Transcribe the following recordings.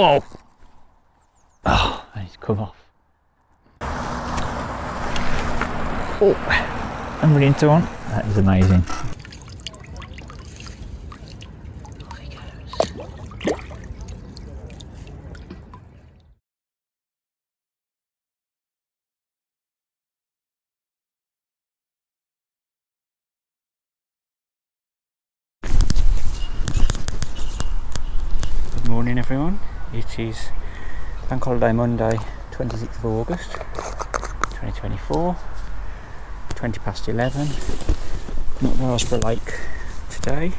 Oh! Oh, I need to come off. Oh, I'm really into one. That is amazing. Good morning everyone. It is Bank Holiday Monday, 26th of August 2024, 20 past 11. I'm at Warsborough Lake today.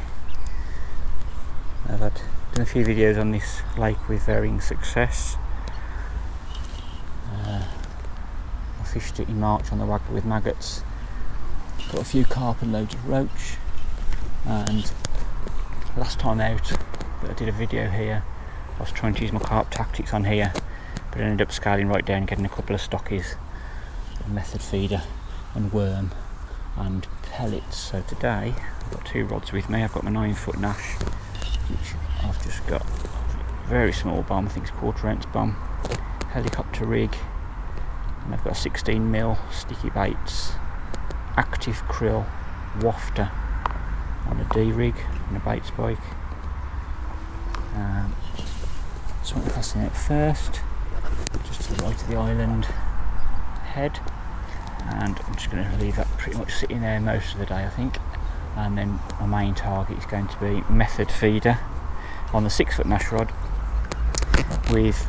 I've done a few videos on this lake with varying success. I fished it in March on the Waggler with maggots, got a few carp and loads of roach, and last time out that I did a video here I was trying to use my carp tactics on here, but I ended up scaling right down and getting a couple of stockies, a method feeder and worm and pellets. So today I've got two rods with me. I've got my 9-foot Nash, which I've just got a very small bomb, I think it's 1/4 ounce bomb, helicopter rig, and I've got a 16mm sticky baits, active krill wafter on a D rig and a bait spike. So I'm casting out first, just to the right of the island head, and I'm just going to leave that pretty much sitting there most of the day I think. And then my main target is going to be method feeder on the 6-foot Nash rod with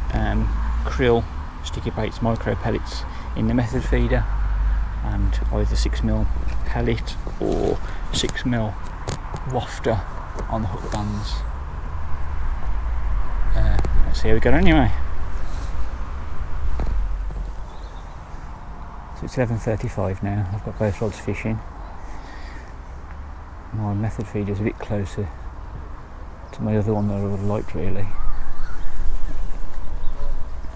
krill sticky baits, micro pellets in the method feeder, and either 6mm pellet or 6mm wafter on the hook bands. Let's see how we go anyway. So it's 11:35 now. I've got both rods fishing. My method feeder is a bit closer to my other one that I would have liked really.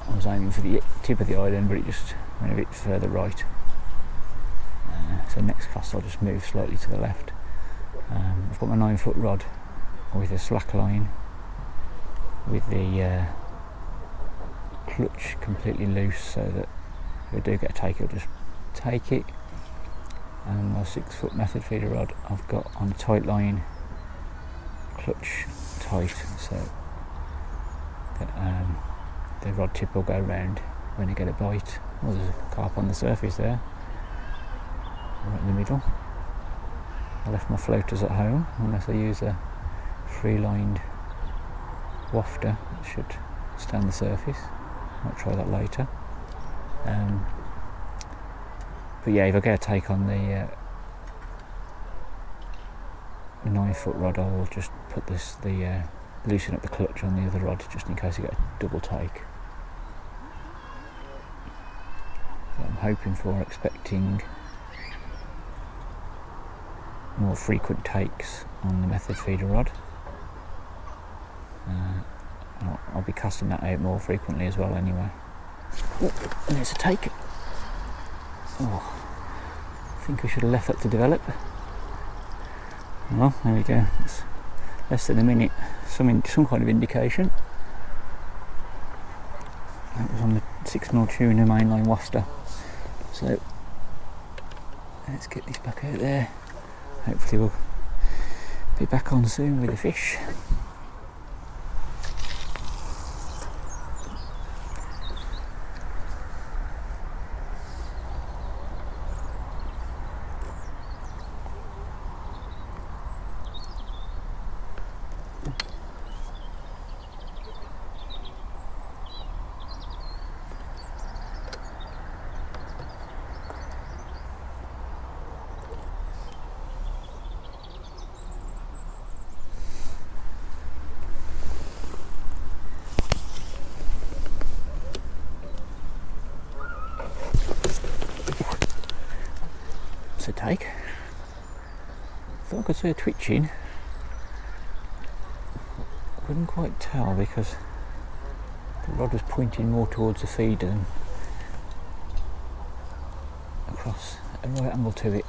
I was aiming for the tip of the island, but it just went a bit further right. So next cast I'll just move slightly to the left. I've got my 9-foot rod with a slack line, with the clutch completely loose, so that if I do get a take, it'll just take it. And my 6-foot method feeder rod I've got on a tight line, clutch tight, so that the rod tip will go round when I get a bite. Oh, there's a carp on the surface there, right in the middle. I left my floaters at home, unless I use a free-lined wafter, it should stay on the surface. Might try that later. But yeah, if I get a take on the 9-foot rod, I'll just put loosen up the clutch on the other rod just in case I get a double take. What I'm hoping for, expecting more frequent takes on the method feeder rod. I'll be casting that out more frequently as well anyway. Oh, and there's a take. Oh, I think I should have left that to develop. Well, there we go. It's less than a minute. Some kind of indication. That was on the 6mm tuna mainline wafter. So let's get this back out there. Hopefully we'll be back on soon with the fish. A take. Thought I could see a twitching. Couldn't quite tell because the rod was pointing more towards the feeder than across a right angle to it.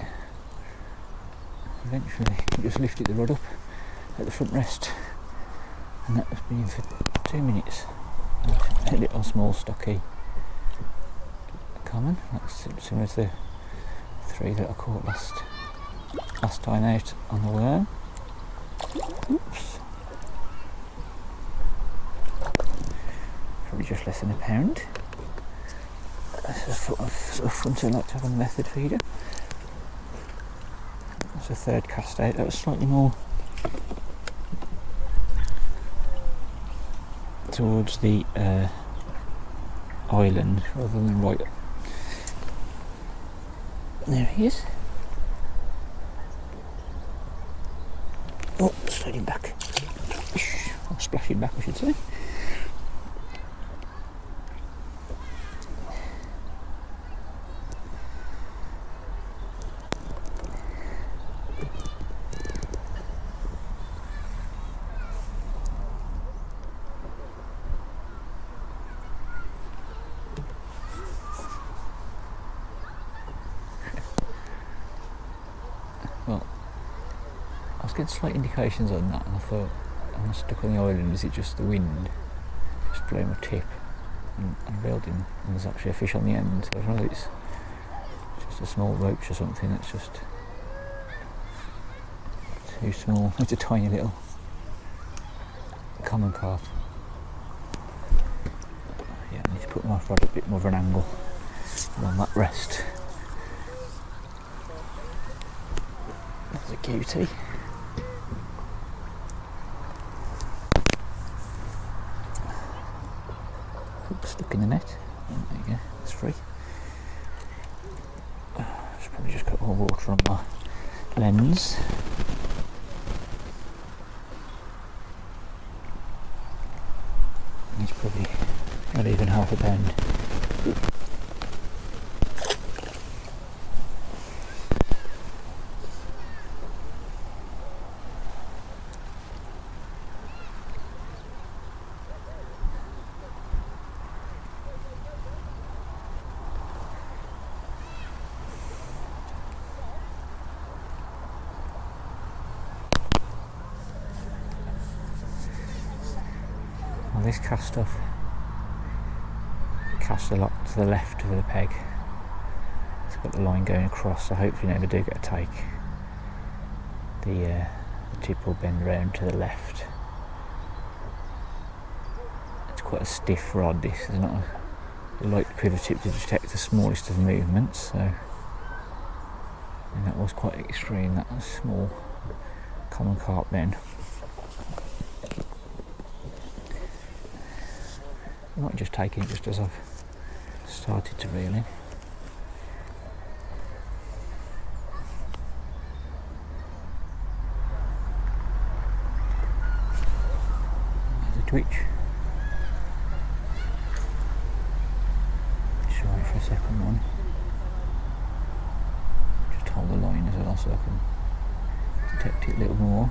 Eventually I just lifted the rod up at the front rest, and that was been for 2 minutes. A little small stocky common. That's similar to the 3 that I caught last time out on the worm. Oops. Probably just less than a pound. That's a sort of front I like to have on the method feeder. That's a 3rd cast out. That was slightly more towards the island rather than right. There he is. Oh, sliding back. Or splashing back, I should say. Well, I was getting slight indications on that, and I thought, am I stuck on the island? Is it just the wind just blowing my tip? And I reeled in, and there's actually a fish on the end. So I don't know if it's just a small roach or something that's just too small. It's a tiny little common carp. Yeah, I need to put my rod a bit more of an angle on that rest. That's a cutie. Oops, stuck in the net. Oh, there you go, it's free. It's probably just got more water on my lens. It's probably not even half a pound. Well, this cast off cast a lot to the left of the peg. It's got the line going across, so hopefully never do get a take. The tip will bend round to the left. It's quite a stiff rod, this. There's not a light pivot tip to detect the smallest of movements, so and that was quite extreme, that was small common carp then. I might just take it just as I've started to reel in. There's a twitch. Just wait for a second one. Just hold the line as well so I can detect it a little more.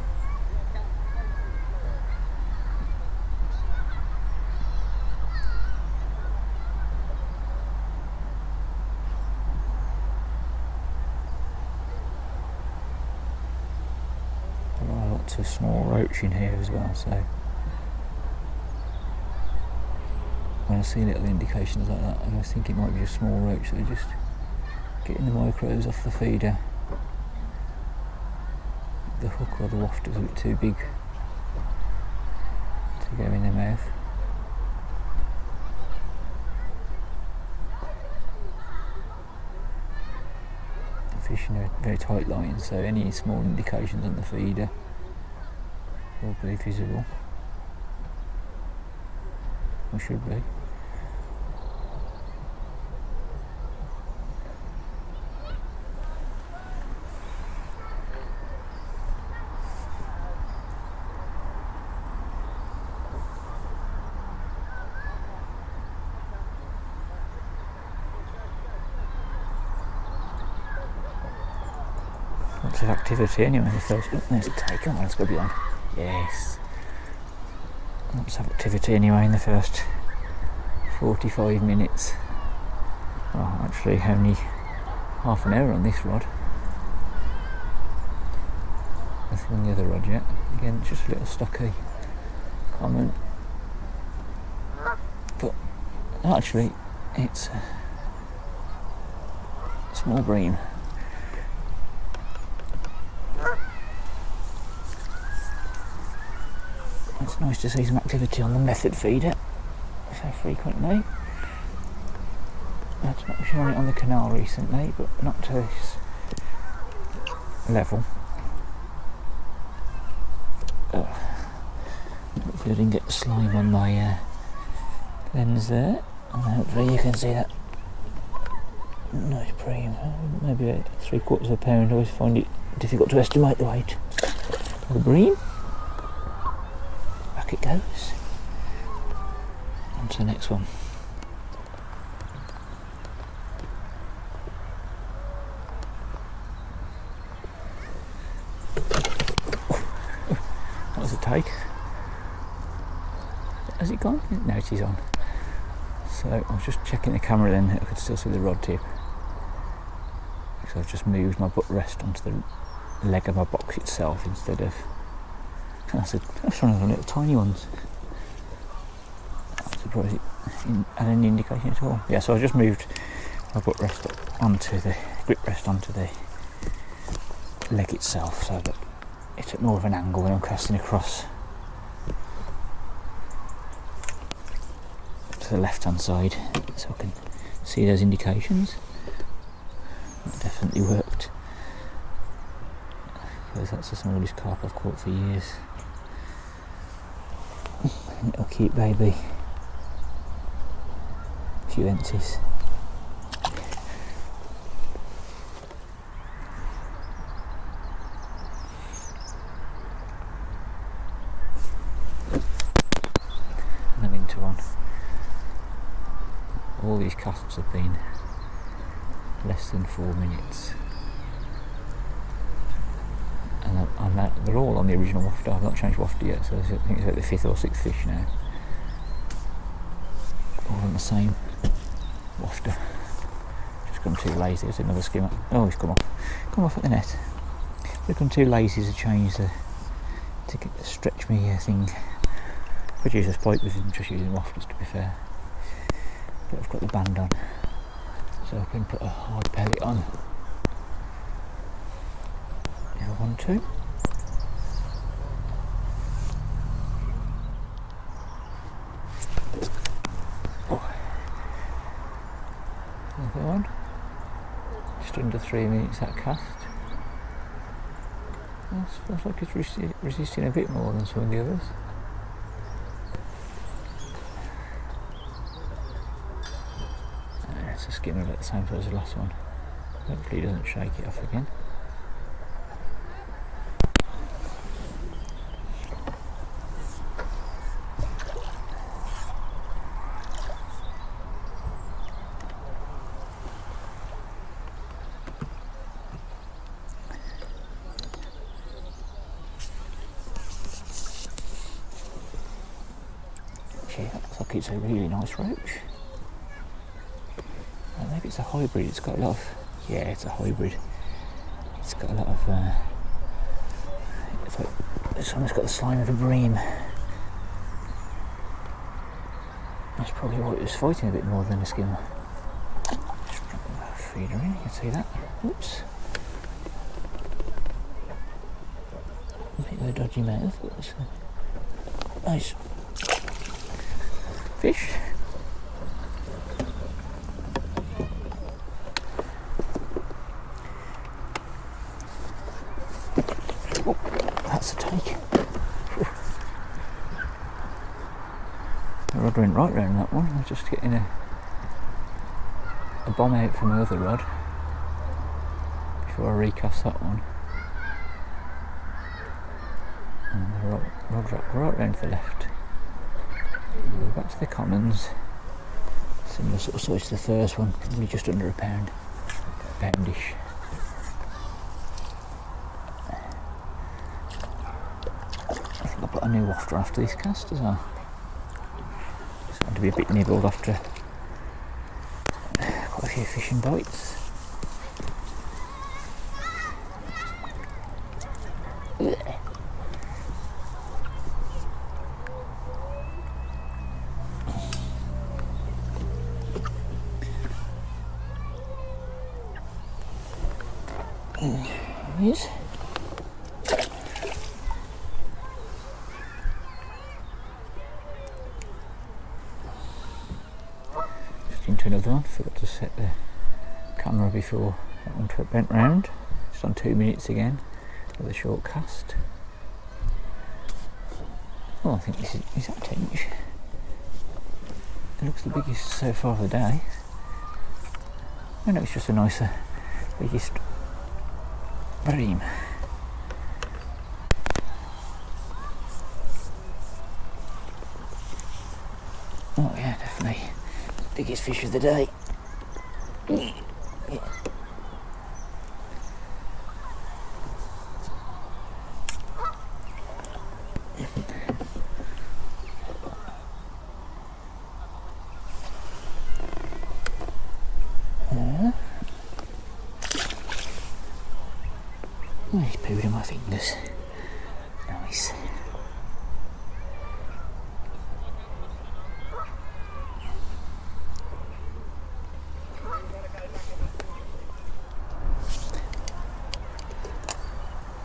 A small roach in here as well, so when I see little indications like that, I think it might be a small roach. So just getting the micros off the feeder. The hook or the waft is a bit too big to go in the mouth. I'm fishing a very tight line, so any small indications on the feeder will be visible, or should be. Lots of activity anyway. The first, oh, there's a take. Oh, that's got to be on. Yes. Lots of activity anyway in the first 45 minutes. Well, actually only half an hour on this rod. Nothing on the other rod yet. Again, just a little stocky common. Actually, it's a small bream. It's nice to see some activity on the method feeder so frequently. I've not been on it on the canal recently, but not to this level. Hopefully I didn't get slime on my lens there, and hopefully you can see that nice bream. Maybe about 3/4 pound. I always find it difficult to estimate the weight of the bream. Back it goes. On to the next one. That was a take. Has it gone? No, it is on. So I was just checking the camera then, I could still see the rod tip. So I've just moved my butt rest onto the leg of my box itself instead of... That's one of the little tiny ones. I'm surprised it didn't add any indication at all. Yeah, so I just moved my butt rest onto the grip rest onto the leg itself so that it's at more of an angle when I'm casting across to the left hand side, so I can see those indications. That definitely worked, because that's the smallest carp I've caught for years. Little cute baby, a few empties. And I'm into one. All these casts have been less than 4 minutes, and they're all on the original wafter. I've not changed wafter yet, so I think it's like the 5th or 6th fish now. All on the same wafter. Just gone too lazy. There's another skimmer. Oh, he's come off at the net. I've gone too lazy to change to stretch me thing. Could use a spike with just using wafters, to be fair. But I've got the band on, so I can put a hard pellet on if I want to. Oh. Another one. Just under 3 minutes that cast. That feels like it's resisting a bit more than some of the others. It's a skimmer about the same size as the last one. Hopefully it doesn't shake it off again. Gee, that looks like it's a really nice roach. Maybe it's a hybrid. It's got a lot of... Yeah, it's a hybrid. It's got a lot of... it's like... This one has got the slime of a bream. That's probably why it was fighting a bit more than a skimmer. Just drop the feeder in, you can see that. Oops. A bit of a dodgy mouth, but it's a nice fish. That's a take. The rod went right round that one. I was just getting a bomb out from my other rod before I recast that one. And the rod dropped right round to the left. And we're back to the commons. Similar sort of size to the first one, probably just under a pound. Poundish. I'll put a new wafter after this cast as well. It's going to be a bit nibbled after quite a few fishing bites. There he is. Just into another one. Forgot to set the camera before that one bent round. Just on 2 minutes again with a short cast. Oh, I think this is that 10 inch. It looks the biggest so far of the day. I know it's just a nicer, biggest bream. Oh yeah, definitely biggest fish of the day. Yeah. Oh, he's pooed in my fingers. Nice.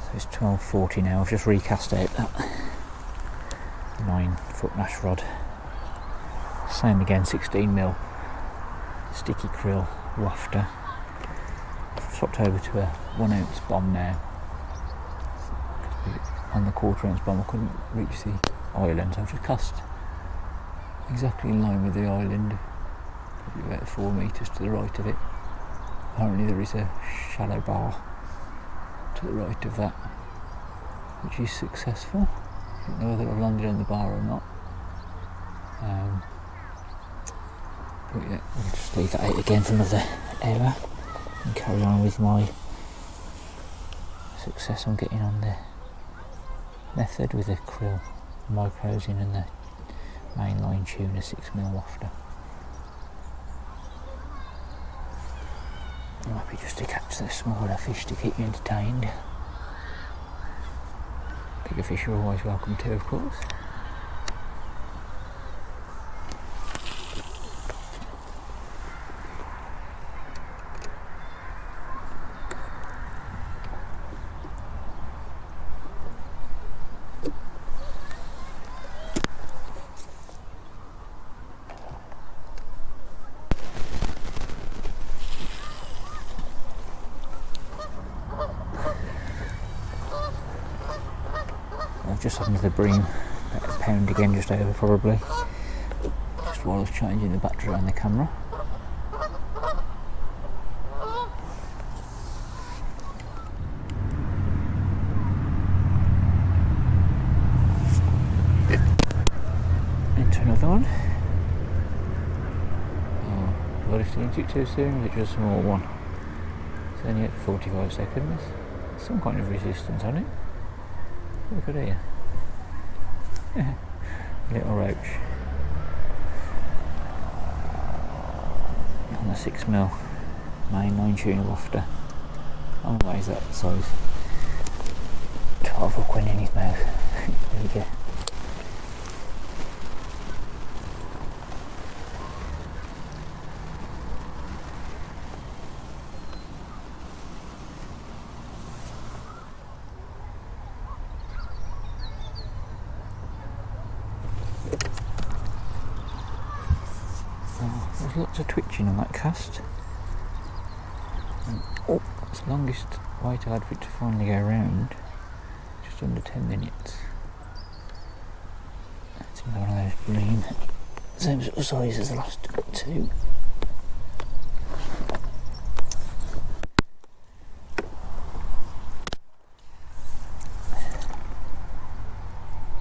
So it's 12:40 now. I've just recast out that 9-foot lash rod. Same again, 16mm sticky krill wafter. I've swapped over to a 1 ounce bomb now. On the 1/4 ounce bomb I couldn't reach the island, so I've just cast exactly in line with the island, probably about 4 metres to the right of it. Apparently there is a shallow bar to the right of that, which is successful. I don't know whether I've landed on the bar or not. But yeah, I'll just leave that out again for another hour and carry on with my success on getting on the method with the krill micros in and the mainline tuna 6mm wafter. I'm happy just to catch the smaller fish to keep me entertained. Bigger fish are always welcome too, of course. Just had another bream, about a pound again, just over probably, just while I was changing the battery on the camera. Into another one. Oh, have I lifted into it too soon? Is it just a small one? It's only at 45 seconds. Some kind of resistance on it. Look at here. Little roach on the 6mm mainline tuna wafter. How long is that size? 12 hook went in his mouth. There we go. There's lots of twitching on that cast. And, oh, that's the longest wait I had for it to finally go round. Just under 10 minutes. That's another one of those bream. Same sort of size as the last two.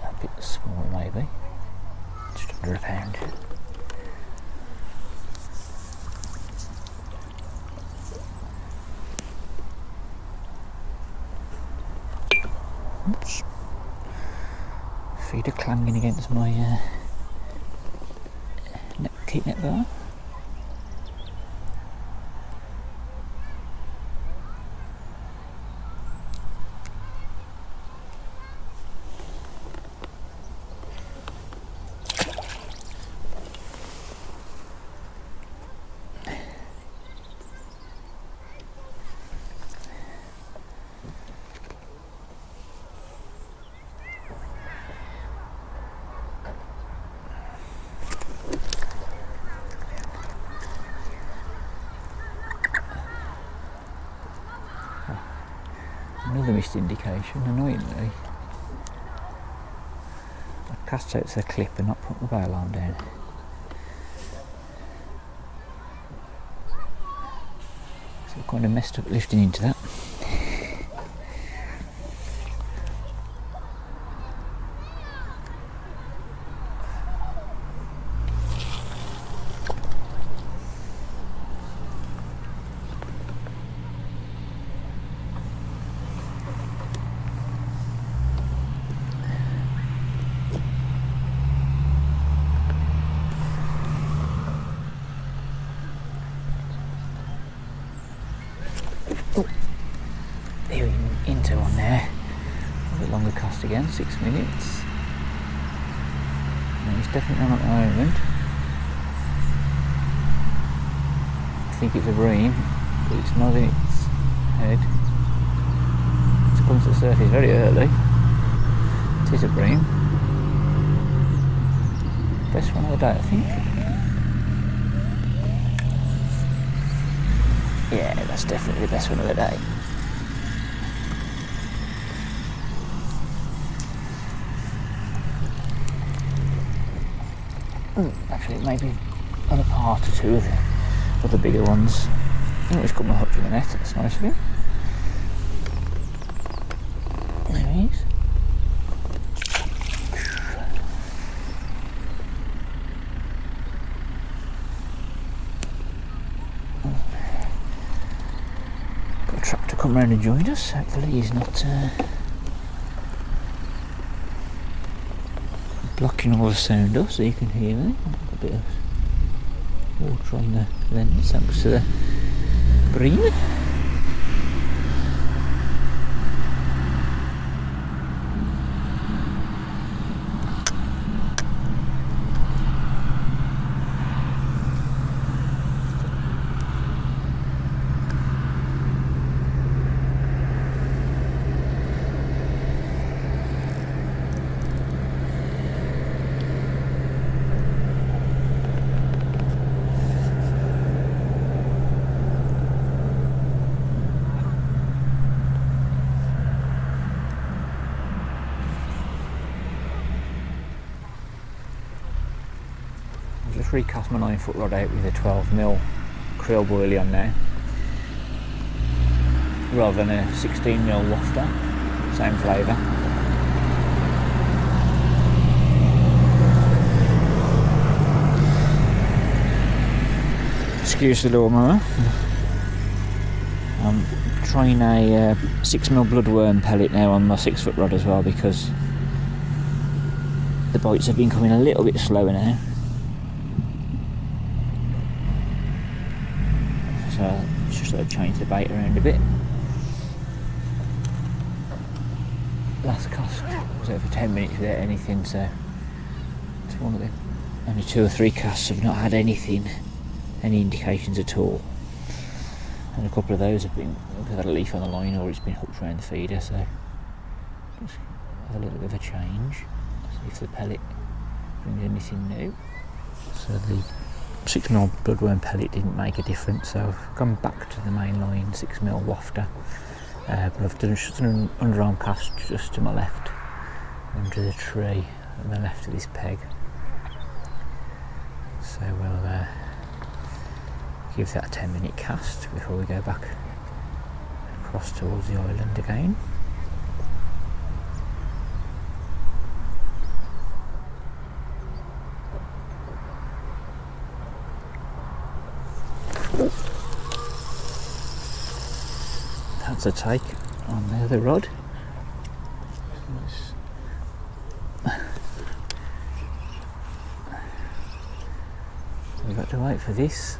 A bit smaller maybe. Just under a pound. Oops. Feeder clanging against my keep net bar. Another missed indication, annoyingly. I cast out to the clip and not put the bail arm down. So I kind of messed up lifting into that. Into one there. A bit longer cast again, 6 minutes. And it's definitely not at the moment. I think it's a bream, but it's nodding its head. It's come to the surface very early. It is a bream. Best one of the day, I think. Yeah, that's definitely the best one of the day. Actually, maybe on a part or two of the bigger ones. Oh, he's got my hook in the net, that's nice of him. There he is. Got a tractor come round and join us. Hopefully he's not blocking all the sound off so you can hear me. A bit of water on the lens thanks to the bream. Just recast my 9-foot rod out with a 12mm krill boilie on now, rather than a 16mm wafter, same flavour. Excuse the lawnmower. I'm trying a 6mm bloodworm pellet now on my 6-foot rod as well, because the bites have been coming a little bit slower now. So just sort of change the bait around a bit. Last cast was over 10 minutes without anything, so it's one of the only 2 or 3 casts have not had anything, any indications at all. And a couple of those have been, they've had a leaf on the line or it's been hooked around the feeder, so just have a little bit of a change. See if the pellet brings anything new. So the 6mm bloodworm pellet didn't make a difference, so I've gone back to the main line 6mm wafter, but I've done an underarm cast just to my left under the tree on the left of this peg, so we'll give that a 10-minute cast before we go back across towards the island again. That's a take on the other rod. We've got to wait for this.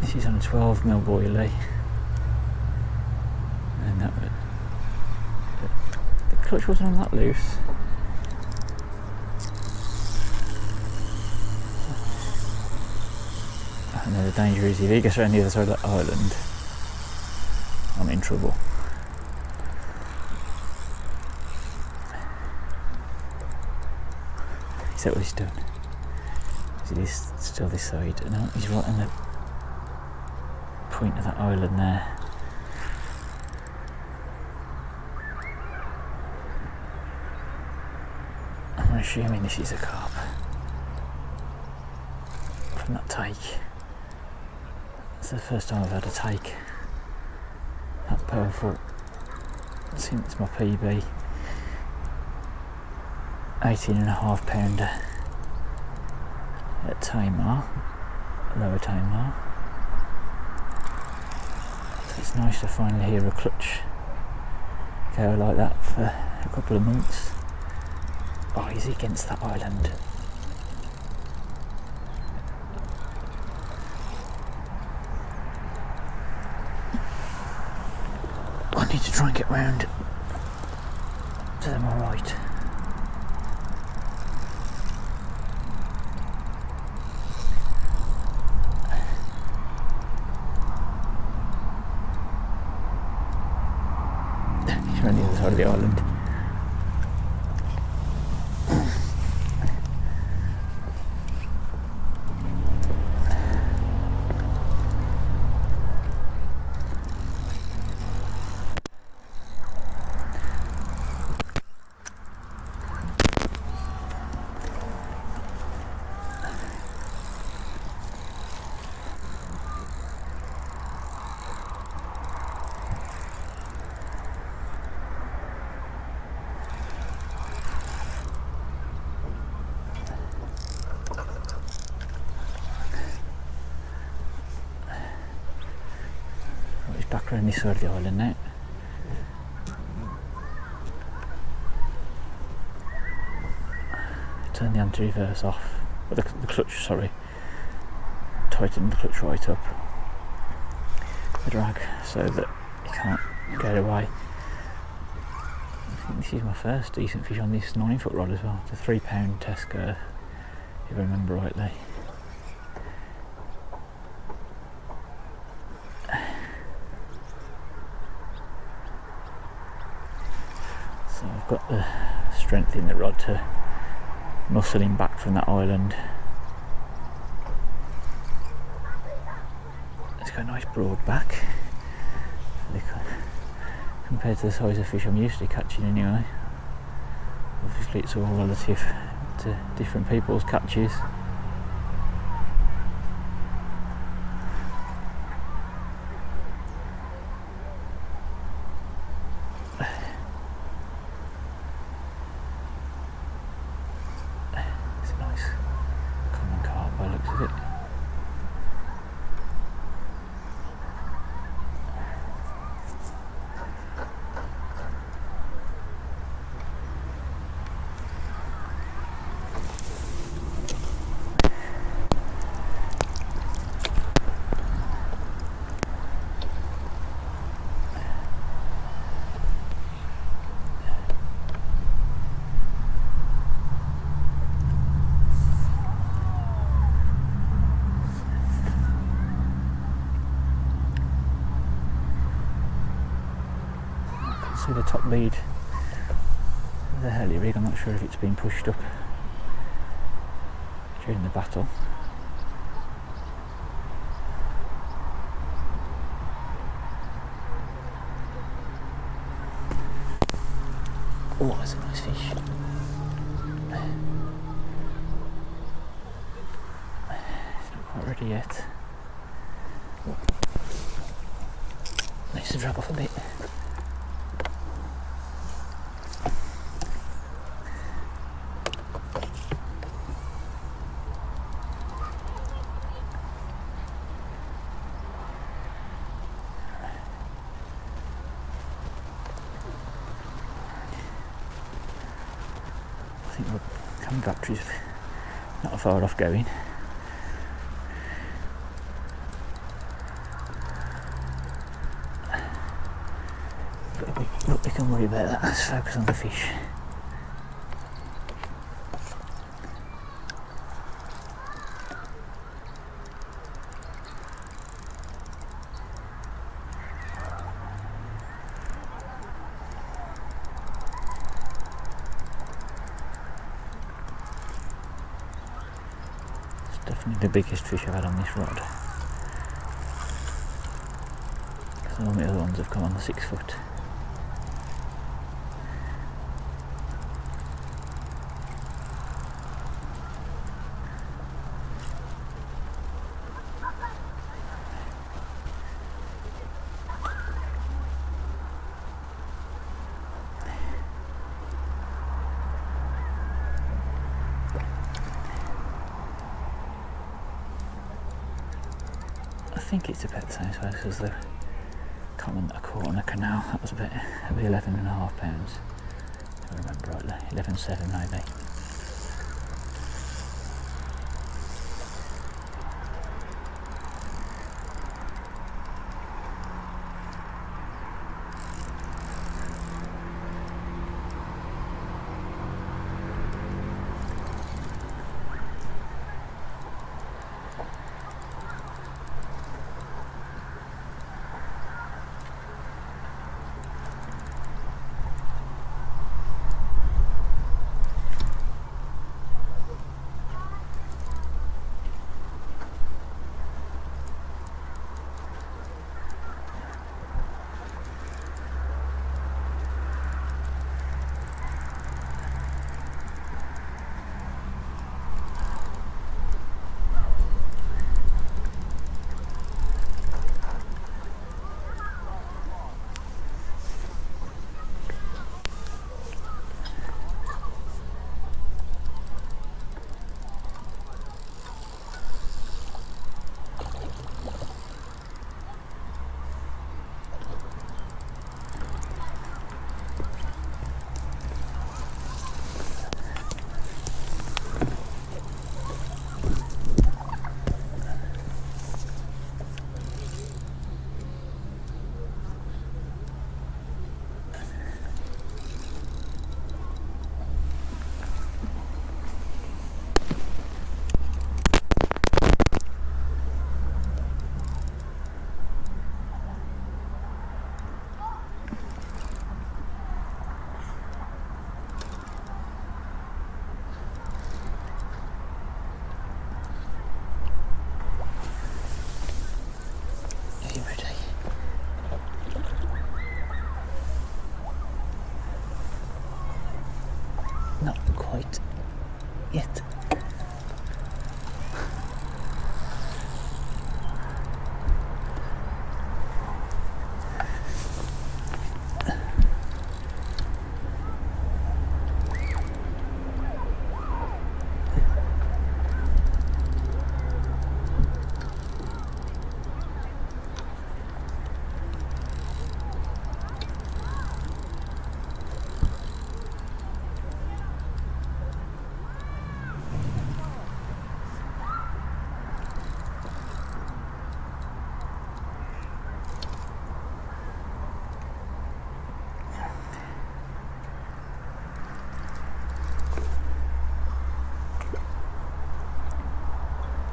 This is on a 12mm boilie, and that was, the clutch wasn't on that loose. And the danger is if he gets around the other side of the island, I'm in trouble. Is that what he's done? Is he still this side? No, he's right on the point of that island there. I'm assuming this is a carp from that take. It's the first time I've had a take that powerful since my PB. 18.5 pounder at Tamar, Lower Tamar. So it's nice to finally hear a clutch go like that for a couple of months. Oh, is he against that island? I need to try and get round to them alright. You're on the other side of the island. Back around this side of the island now. Turn the anti-reverse off, the clutch, sorry. Tighten the clutch right up, the drag, so that it can't get away. I think this is my first decent fish on this 9-foot rod as well. It's a 3 pound test curve, if I remember rightly. So I've got the strength in the rod to muscle him back from that island. It's got a nice broad back compared to the size of fish I'm used to catching anyway. Obviously it's all relative to different people's catches. See the top lead of the heli rig. I'm not sure if it's been pushed up during the battle. Oh, that's a nice fish. It's not quite ready yet. Needs to drop off a bit. I think the camera battery's not far off going. But we can worry about that. Let's focus on the fish. Definitely the biggest fish I've had on this rod. All the other ones have come on the 6 foot. I think it's about the same size as the common that I caught on a canal. That was about 11.5 pounds, if I remember rightly. 11.7 maybe. Not quite yet.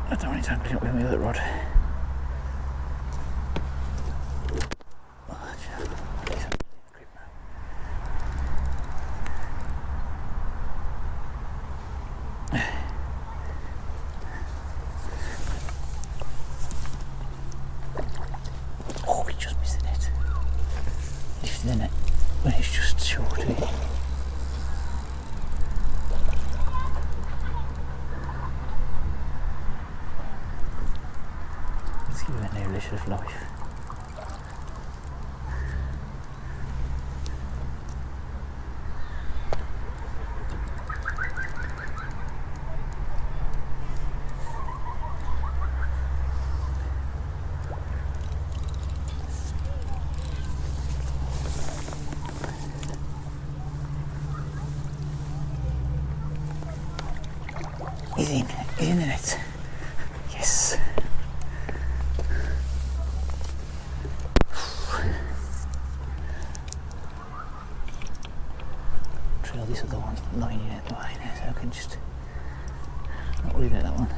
I don't want it tangling up with my other rod. Oh, we just missed the net. Lifting the net when it's just short of it. Give it a new leash of life. He's in the net. Yes. Trail this other one lining out the way now, so I can just not worry about that one.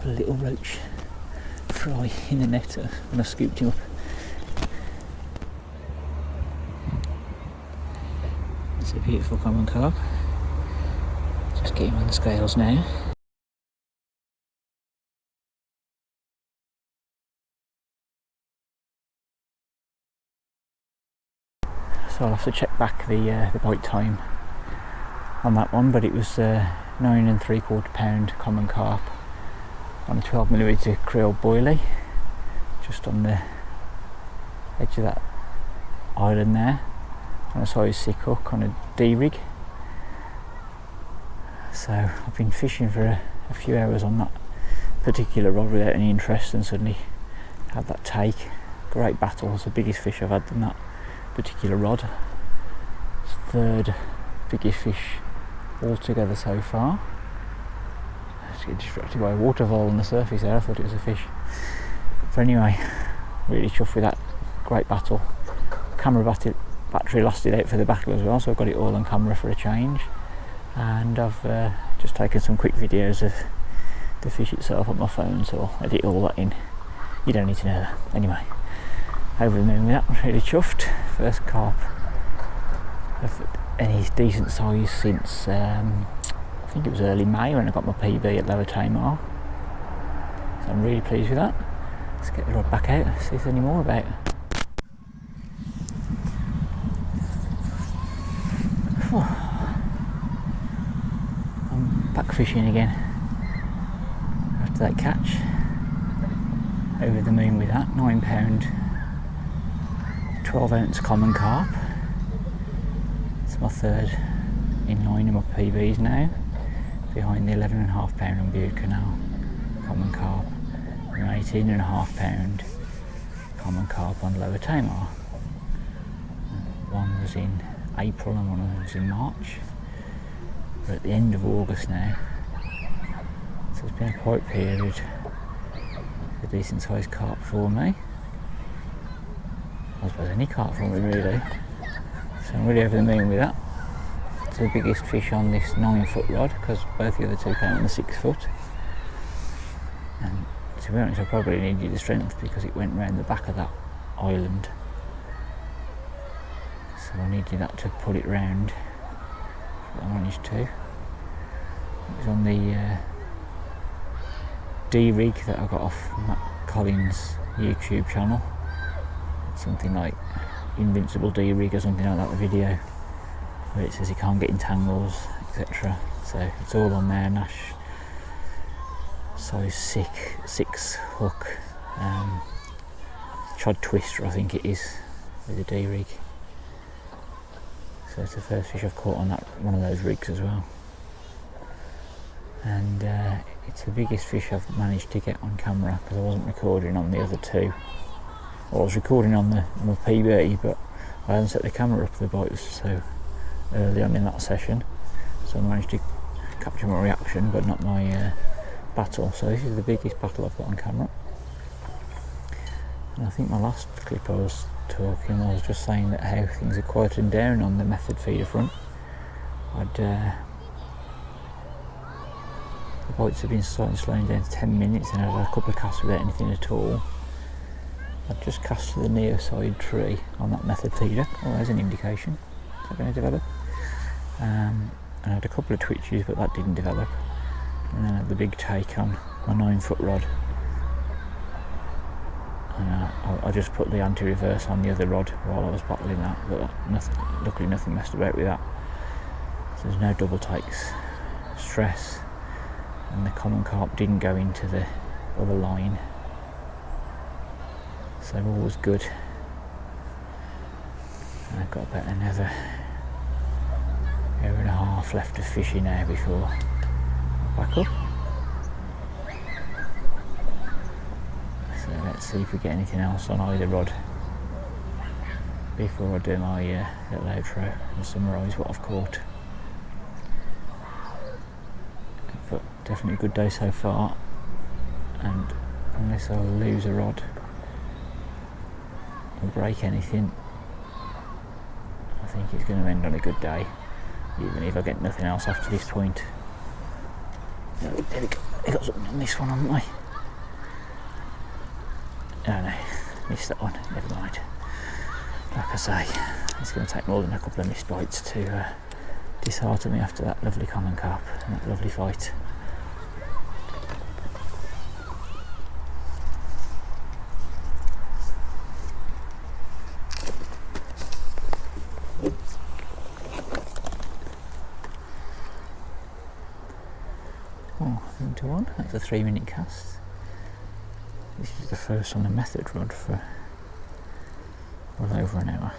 Got a little roach fry in the net when I scooped him up. It's a beautiful common carp. Just get him on the scales now. So I'll have to check back the bite time on that one, but it was 9 3/4 pound common carp on a 12mm Creole boilie, just on the edge of that island there, on a size 6 hook on a D-rig. So I've been fishing for a few hours on that particular rod without any interest, and suddenly had that take. Great battle. It's the biggest fish I've had on that particular rod. It's third biggest fish altogether so far. I just get distracted by a water vole on the surface there. I thought it was a fish. But anyway, really chuffed with that. Great battle. Camera battery lasted out for the battle as well, so I've got it all on camera for a change. And I've just taken some quick videos of the fish itself on my phone, so I'll edit all that in. You don't need to know that. Anyway, over the moon with that. Really chuffed. First carp of any decent size since I think it was early May when I got my PB at Lower Tamar. So I'm really pleased with that. Let's get the rod back out, see if there's any more about. I'm back fishing again after that catch. Over the moon with that. 9 pound 12-ounce common carp. It's my third in line of my PBs now, behind the 11.5 pound on Beard Canal common carp and 18.5 pound common carp on Lower Tamar. One was in April and one was in March. We're at the end of August now, so it's been a quiet period. A decent sized carp for me. I suppose any carp for me really. So I'm really over the moon with that. It's the biggest fish on this 9-foot rod, because both the other two came on the 6-foot. And to be honest, I probably needed the strength because it went round the back of that island. So I needed that to pull it round. I managed to. It was on the D-rig that I got off Matt Collins' YouTube channel. Something like Invincible D-rig or something like that, the video where it says you can't get in tangles, etc. So it's all on there. Nash size 6 hook, chod twister I think it is, with a D-rig. So it's the first fish I've caught on that one of those rigs as well. And it's the biggest fish I've managed to get on camera, because I wasn't recording on the other two. Well, I was recording on my PB, but I hadn't set the camera up. The bite was so early on in that session, so I managed to capture my reaction but not my battle. So this is the biggest battle I've got on camera. And I think my last clip I was just saying that how things are quieting down on the method feeder front. The bites have been slowing down to 10 minutes, and I'd had a couple of casts without anything at all. I've just cast to the near side tree on that method feeder. Oh, there's an indication. Is that going to develop? And I had a couple of twitches, but that didn't develop. And then I had the big take on my 9-foot rod. And I just put the anti-reverse on the other rod while I was battling that, but luckily nothing messed about with that. So there's no double takes. Stress. And the common carp didn't go into the other line. So all was good. And I've got about another hour and a half left of fishing now before I back up. So let's see if we get anything else on either rod before I do my little outro and summarise what I've caught. But definitely a good day so far, and unless I lose a rod or break anything, I think it's going to end on a good day, even if I get nothing else after this point. There we go. They got something on this one, haven't they? Oh no, missed that one, never mind. Like I say, it's going to take more than a couple of missed bites to dishearten me after that lovely common carp and that lovely fight. Oh, 1 that's a 3-minute cast. This is the first on the method rod for well over an hour.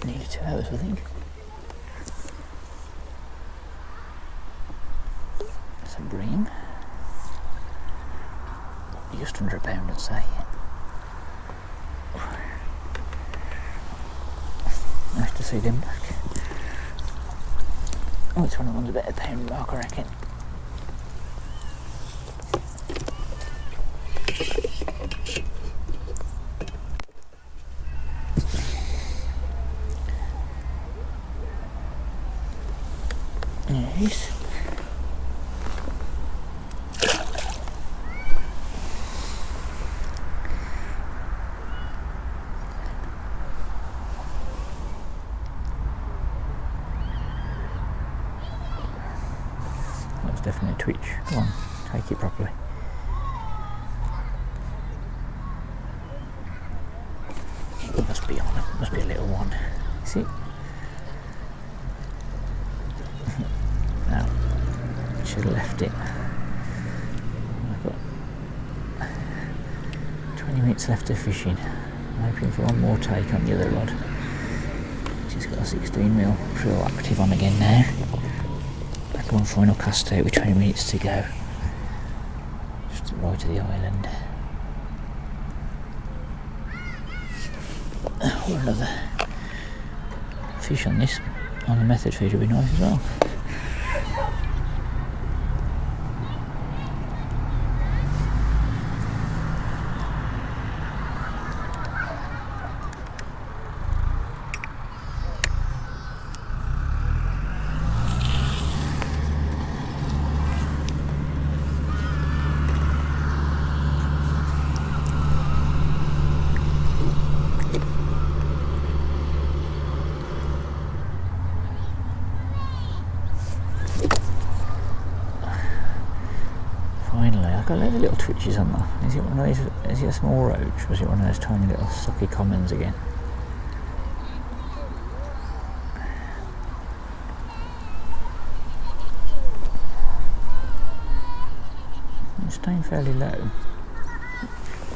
Nearly 2 hours, I think. That's a bream. Just under a pound, I'd say. Nice to see them back. Oh, it's one of the ones a better pound mark, I reckon. Yes. That was definitely a twitch. Go on, take it properly. It must be on, it must be a little one. Is it? No, should have left it. I've got 20 minutes left of fishing. I'm hoping for one more take on the other rod. Just got a 16mm Pro active on again now. Back one final cast out with 20 minutes to go. Just to the right of the island. Oh, another fish on this, on the method feed would be nice as well. I've got a load of little twitches on that. Is it one of those? Is it a small roach, or is it one of those tiny little sucky commons again? It's staying fairly low.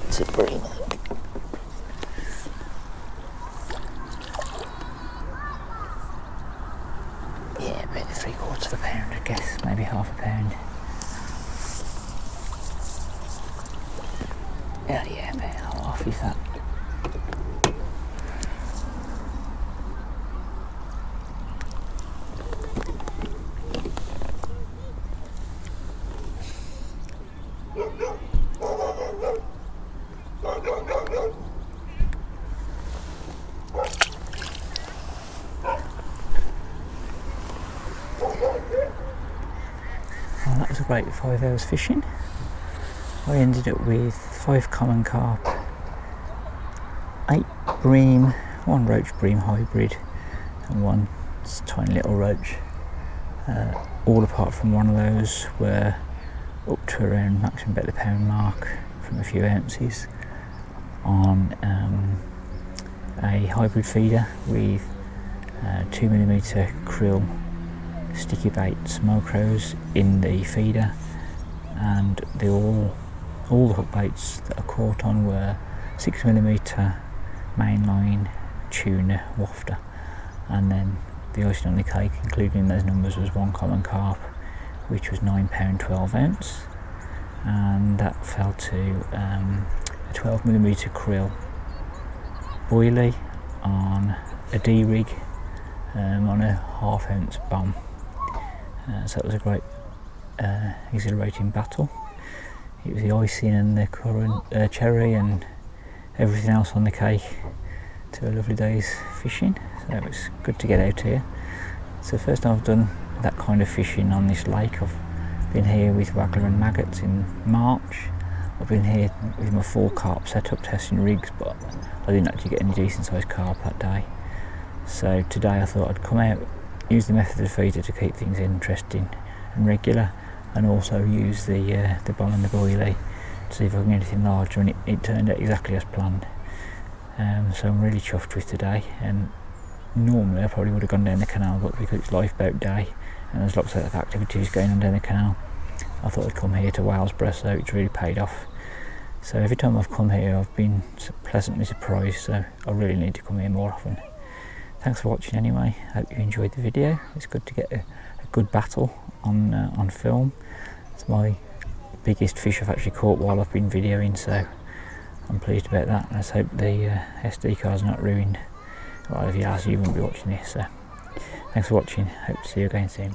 It's a bream, I think. Yeah, about 3/4 of a pound, I guess, maybe half a pound. Yeah, about half is that. Well, that was a great 5 hours fishing. I ended up with 5 common carp, 8 bream, 1 roach bream hybrid and 1 tiny little roach. All apart from one of those were up to around maximum about the pound mark from a few ounces on a hybrid feeder with 2mm krill sticky bait smokros in the feeder, and all the hook baits that are caught on were 6mm mainline tuna wafter, and then the icing on the cake, including those numbers, was 1 common carp, which was £9 12 ounce, and that fell to a 12mm krill boilie on a D rig on a 1/2 ounce bomb. So that was a great exhilarating battle. It was the icing and the currant cherry and everything else on the cake to a lovely day's fishing, so it's good to get out here. It's the first time I've done that kind of fishing on this lake. I've been here with waggler and maggots in March. I've been here with my 4 carp setup testing rigs, but I didn't actually get any decent sized carp that day. So today I thought I'd come out, use the method of feeder to keep things interesting and regular, and also use the bomb and the boilie to see if I can get anything larger, and it turned out exactly as planned. So I'm really chuffed with today, and normally I probably would have gone down the canal, but because it's lifeboat day and there's lots of activities going on down the canal, I thought I'd come here to Walesborough, so it's really paid off. So every time I've come here I've been pleasantly surprised, so I really need to come here more often. Thanks for watching anyway, hope you enjoyed the video. It's good to get a good battle on film. It's my biggest fish I've actually caught while I've been videoing, so I'm pleased about that. Let's hope the SD card's not ruined. Well, if he has, you won't be watching this, so thanks for watching, hope to see you again soon.